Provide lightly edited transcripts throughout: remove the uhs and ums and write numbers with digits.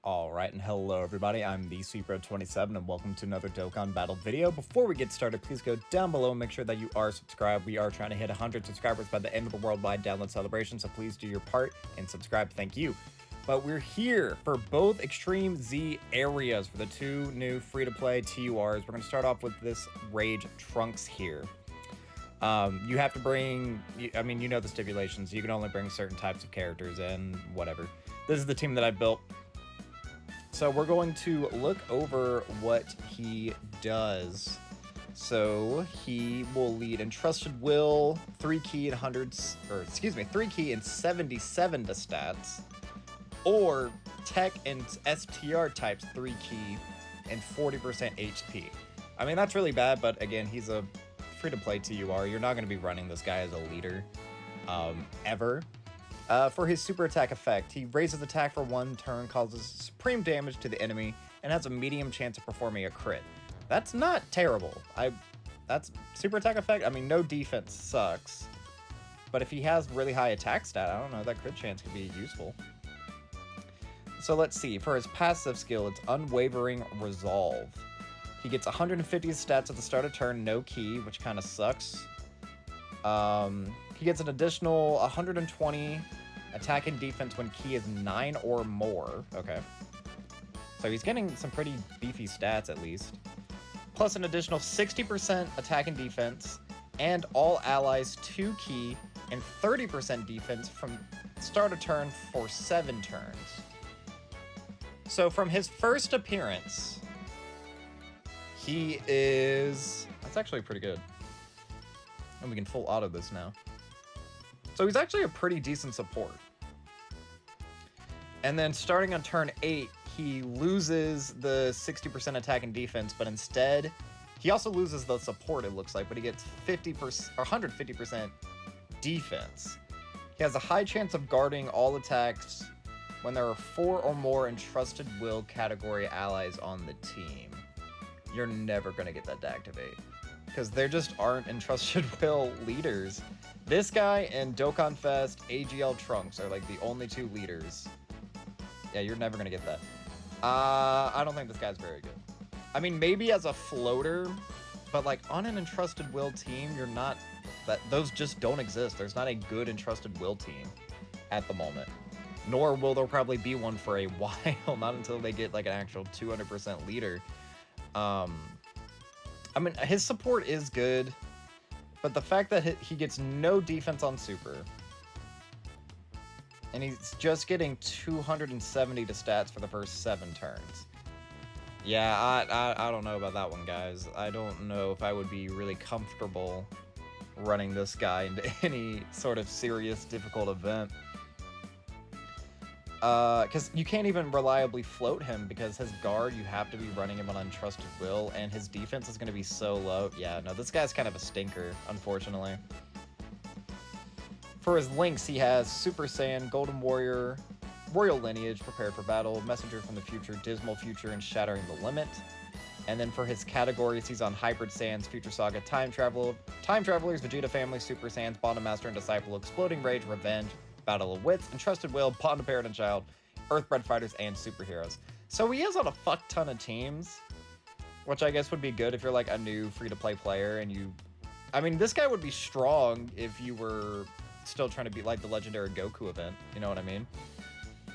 Alright, and hello everybody, I'm the Sweeper27 and welcome to another Dokkan Battle video. Before we get started, please go down below and make sure that you are subscribed. We are trying to hit 100 subscribers by the end of the worldwide download celebration, so please do your part and subscribe, thank you. But we're here for both Extreme Z areas for the two new free-to-play TURs. We're going to start off with this Rage Trunks here. You have to bring, I mean, you know the stipulations, you can only bring certain types of characters and whatever. This is the team that I built. So we're going to look over what he does. So he will lead Entrusted Will, 3 key and 3 key and 77 to stats, or Tech and STR types 3 key and 40% HP. I mean, that's really bad, but again, he's a free-to-play TUR. You're not going to be running this guy as a leader, ever. For his super attack effect, he raises attack for 1 turn, causes supreme damage to the enemy, and has a medium chance of performing a crit. That's not terrible. That's super attack effect. I mean, no defense sucks, but if he has really high attack stat, I don't know, that crit chance could be useful. So let's see. For his passive skill, it's Unwavering Resolve. He gets 150 stats at the start of turn, no key, which kind of sucks. He gets an additional 120 attack and defense when key is 9 or more. Okay. So he's getting some pretty beefy stats at least. Plus an additional 60% attack and defense, and all allies 2 key and 30% defense from start of turn for 7 turns. So from his first appearance, he is... That's actually pretty good. And we can full auto this now. So he's actually a pretty decent support. And then starting on turn 8, he loses the 60% attack and defense, but instead, he also loses the support, it looks like, but he gets 50% or 150% defense. He has a high chance of guarding all attacks when there are 4 or more Entrusted Will category allies on the team. You're never going to get that to activate, because there just aren't Entrusted Will leaders. This guy and Dokkan Fest AGL Trunks are like the only 2 leaders. Yeah, you're never gonna get that. I don't think this guy's very good. I mean, maybe as a floater, but like on an Entrusted Will team, you're not... Those just don't exist. There's not a good Entrusted Will team at the moment. Nor will there probably be one for a while, not until they get like an actual 200% leader. I mean, his support is good, but the fact that he gets no defense on super, and he's just getting 270 to stats for the first 7 turns. Yeah, I don't know about that one, guys. I don't know if I would be really comfortable running this guy into any sort of serious, difficult event. Because you can't even reliably float him, because his guard, you have to be running him on Entrusted Will, and his defense is going to be so low. Yeah, no, this guy's kind of a stinker, unfortunately. For his links, he has Super Saiyan, Golden Warrior, Royal Lineage, Prepared for Battle, Messenger from the Future, Dismal Future, and Shattering the Limit. And then for his categories, he's on Hybrid Saiyans, Future Saga, Time Travelers, Vegeta Family, Super Saiyans, Bond Master and Disciple, Exploding Rage, Revenge, Battle of Wits, Entrusted Will, Bond of Parent and Child, Earthbred Fighters, and Superheroes. So he is on a fuck ton of teams, which I guess would be good if you're like a new free-to-play player and you... I mean, this guy would be strong if you were still trying to beat like the Legendary Goku event, you know what I mean?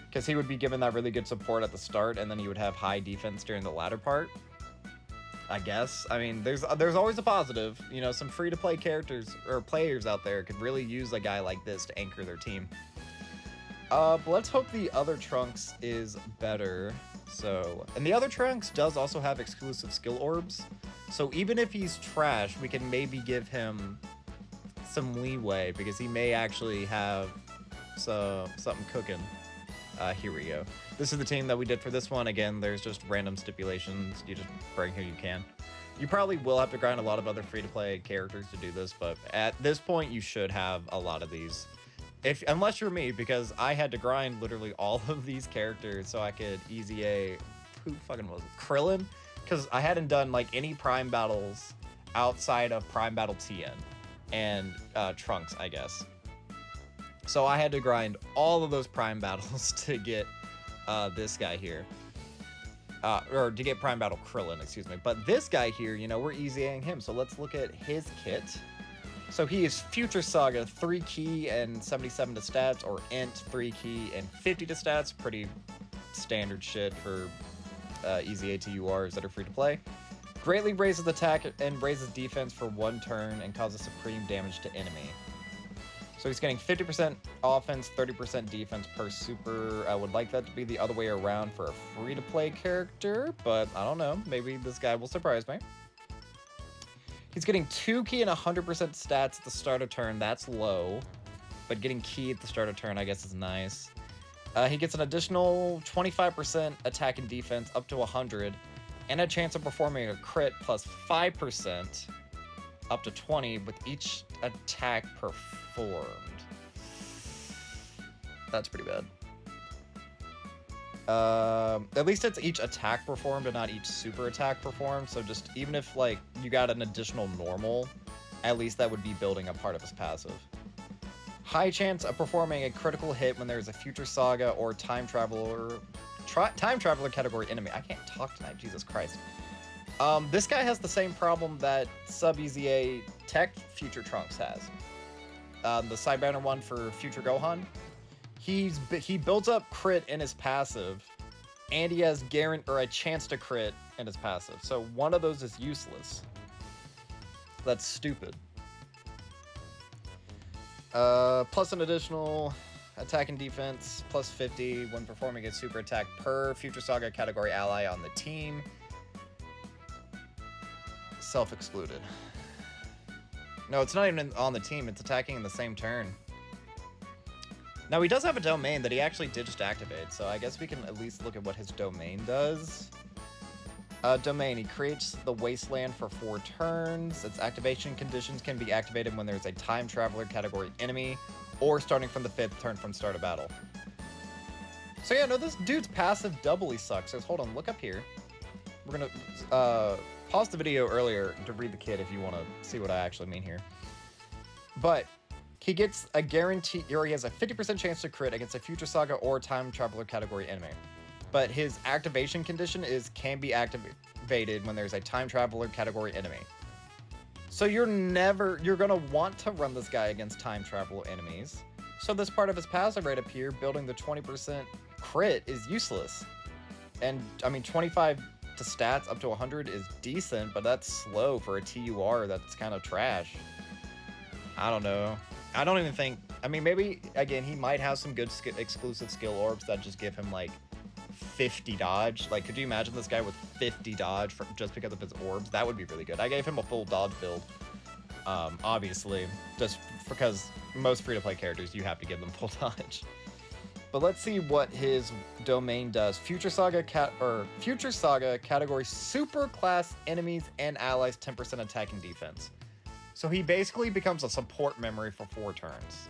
Because he would be given that really good support at the start, and then he would have high defense during the latter part, I guess. I mean, there's always a positive. You know, some free-to-play characters or players out there could really use a guy like this to anchor their team. But let's hope the other Trunks is better. So, and the other Trunks does also have exclusive skill orbs. So even if he's trash, we can maybe give him some leeway, because he may actually have something cooking. Here we go. This is the team that we did for this one. Again, there's just random stipulations. You just bring who you can. You probably will have to grind a lot of other free-to-play characters to do this, but at this point, you should have a lot of these. Unless you're me, because I had to grind literally all of these characters so I could easy A... Who fucking was it? Krillin? Because I hadn't done like any Prime battles outside of Prime Battle TN and Trunks, I guess. So I had to grind all of those Prime battles to get this guy here. Or to get Prime Battle Krillin, excuse me. But this guy here, you know, we're easying him. So let's look at his kit. So he is Future Saga, 3 key and 77 to stats, or INT, 3 key and 50 to stats. Pretty standard shit for easy ATURs that are free to play. Greatly raises attack and raises defense for 1 turn and causes supreme damage to enemy. So he's getting 50% offense, 30% defense per super. I would like that to be the other way around for a free-to-play character, but I don't know. Maybe this guy will surprise me. He's getting 2 key and 100% stats at the start of turn. That's low, but getting key at the start of turn, I guess, is nice. He gets an additional 25% attack and defense up to 100, and a chance of performing a crit plus 5% up to 20 with each attack performed. That's pretty bad. At least it's each attack performed and not each super attack performed. So just even if like you got an additional normal, at least that would be building a part of his passive. High chance of performing a critical hit when there's a Future Saga or Time Traveler category enemy. I can't talk tonight, Jesus Christ. This guy has the same problem that Sub-EZA Tech Future Trunks has. The side banner one for Future Gohan. He builds up crit in his passive, and he has a chance to crit in his passive. So one of those is useless. That's stupid. Plus an additional attack and defense, plus 50 when performing a super attack per Future Saga category ally on the team. Self-excluded. No, it's not even on the team, it's attacking in the same turn. Now, he does have a domain that he actually did just activate, so I guess we can at least look at what his domain does. Domain, he creates the Wasteland for 4 turns. Its activation conditions can be activated when there's a Time Traveler category enemy, or starting from the 5th turn from start of battle. So yeah, no, this dude's passive doubly sucks. So hold on, look up here. We're gonna pause the video earlier to read the kit if you want to see what I actually mean here. But he gets a guarantee, or he has a 50% chance to crit against a Future Saga or Time Traveler category enemy. But his activation condition can be activated when there's a Time Traveler category enemy. So you're gonna want to run this guy against Time Traveler enemies. So this part of his passive right up here, building the 20% crit, is useless. And I mean, 25 to stats up to 100 is decent, but that's slow for a TUR that's kind of trash. I don't know. I don't even think, I mean, maybe, again, he might have some good exclusive skill orbs that just give him, like, 50 dodge. Like, could you imagine this guy with 50 dodge just because of his orbs? That would be really good. I gave him a full dodge build, obviously, just because most free-to-play characters, you have to give them full dodge. But let's see what his domain does. Future Saga category super class enemies and allies 10% attack and defense. So he basically becomes a support memory for 4 turns.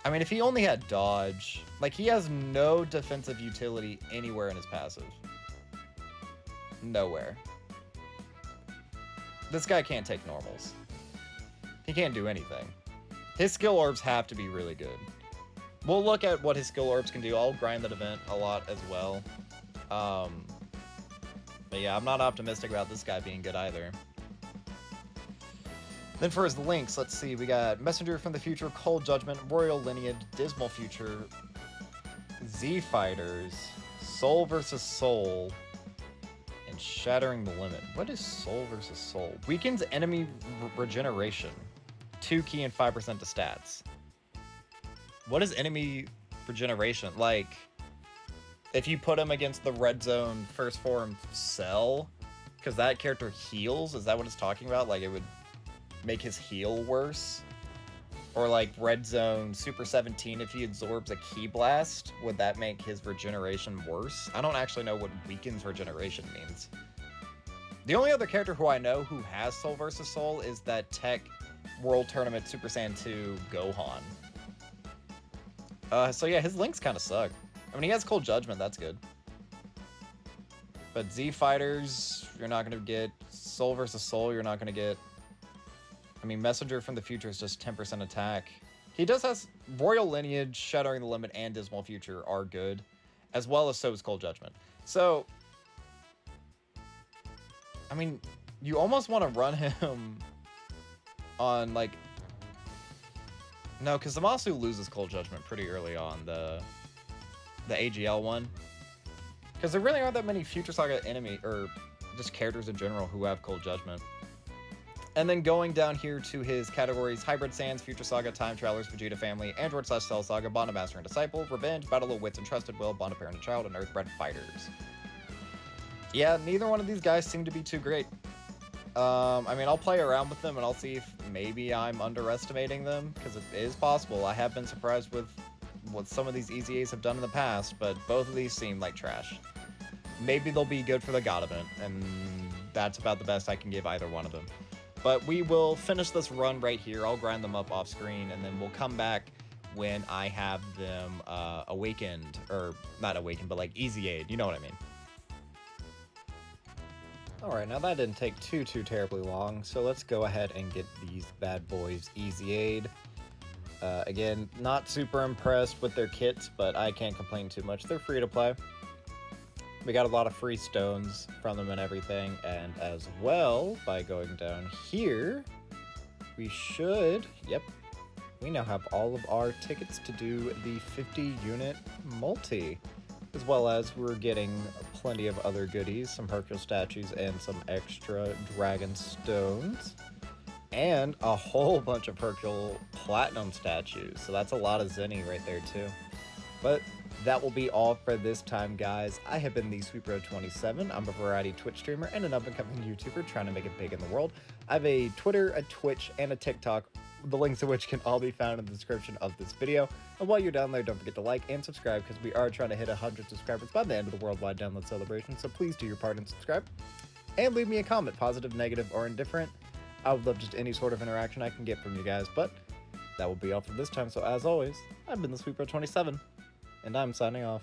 I mean, if he only had dodge, like, he has no defensive utility anywhere in his passive. Nowhere. This guy can't take normals. He can't do anything. His skill orbs have to be really good. We'll look at what his skill orbs can do. I'll grind that event a lot as well. But yeah, I'm not optimistic about this guy being good either. Then for his links, let's see. We got Messenger from the Future, Cold Judgment, Royal Lineage, Dismal Future, Z Fighters, Soul vs. Soul, and Shattering the Limit. What is Soul vs. Soul? Weakens enemy regeneration. 2 key and 5% to stats. What is enemy regeneration? Like, if you put him against the Red Zone first form Cell, because that character heals, is that what it's talking about? Like, it would make his heal worse? Or like Red Zone Super 17, if he absorbs a Ki Blast, would that make his regeneration worse? I don't actually know what weakens regeneration means. The only other character who I know who has Soul vs. Soul is that Tech World Tournament Super Saiyan 2 Gohan. So yeah, his links kind of suck. I mean, he has Cold Judgment, that's good. But Z Fighters, you're not going to get. Soul vs. Soul, you're not going to get. I mean, Messenger from the Future is just 10% attack. He does have Royal Lineage, Shattering the Limit, and Dismal Future are good, as well as so is Cold Judgment. So, I mean, you almost want to run him on, like... No, because Zamasu loses Cold Judgment pretty early on, the AGL one. Because there really aren't that many Future Saga enemy, or just characters in general, who have Cold Judgment. And then going down here to his categories: Hybrid Sands, Future Saga, Time Travelers, Vegeta Family, Android / Cell Saga, Bond of Master and Disciple, Revenge, Battle of Wits and Trusted Will, Bond of Parent and Child, and Earthbred Fighters. Yeah, neither one of these guys seem to be too great. I mean, I'll play around with them and I'll see if maybe I'm underestimating them, because it is possible. I have been surprised with what some of these Easy A's have done in the past, but both of these seem like trash. Maybe they'll be good for the God event, and that's about the best I can give either one of them. But we will finish this run right here. I'll grind them up off screen, and then we'll come back when I have them awakened, or not awakened, but like Easy Aid. You know what I mean. Alright, now that didn't take too terribly long, so let's go ahead and get these bad boys Easy Aid. Again, not super impressed with their kits, but I can't complain too much. They're free to play. We got a lot of free stones from them and everything, and as well, by going down here, we should, yep, we now have all of our tickets to do the 50-unit multi, as well as we're getting plenty of other goodies, some Hercule statues and some extra dragon stones, and a whole bunch of Hercule platinum statues, so that's a lot of Zenny right there too. But that will be all for this time, guys. I have been the SweetBro27. I'm a variety Twitch streamer and an up-and-coming YouTuber trying to make it big in the world. I have a Twitter, a Twitch, and a TikTok, the links to which can all be found in the description of this video. And while you're down there, don't forget to like and subscribe, because we are trying to hit 100 subscribers by the end of the worldwide download celebration, so please do your part and subscribe. And leave me a comment, positive, negative, or indifferent. I would love just any sort of interaction I can get from you guys, but that will be all for this time. So as always, I've been the SweetBro27. And I'm signing off.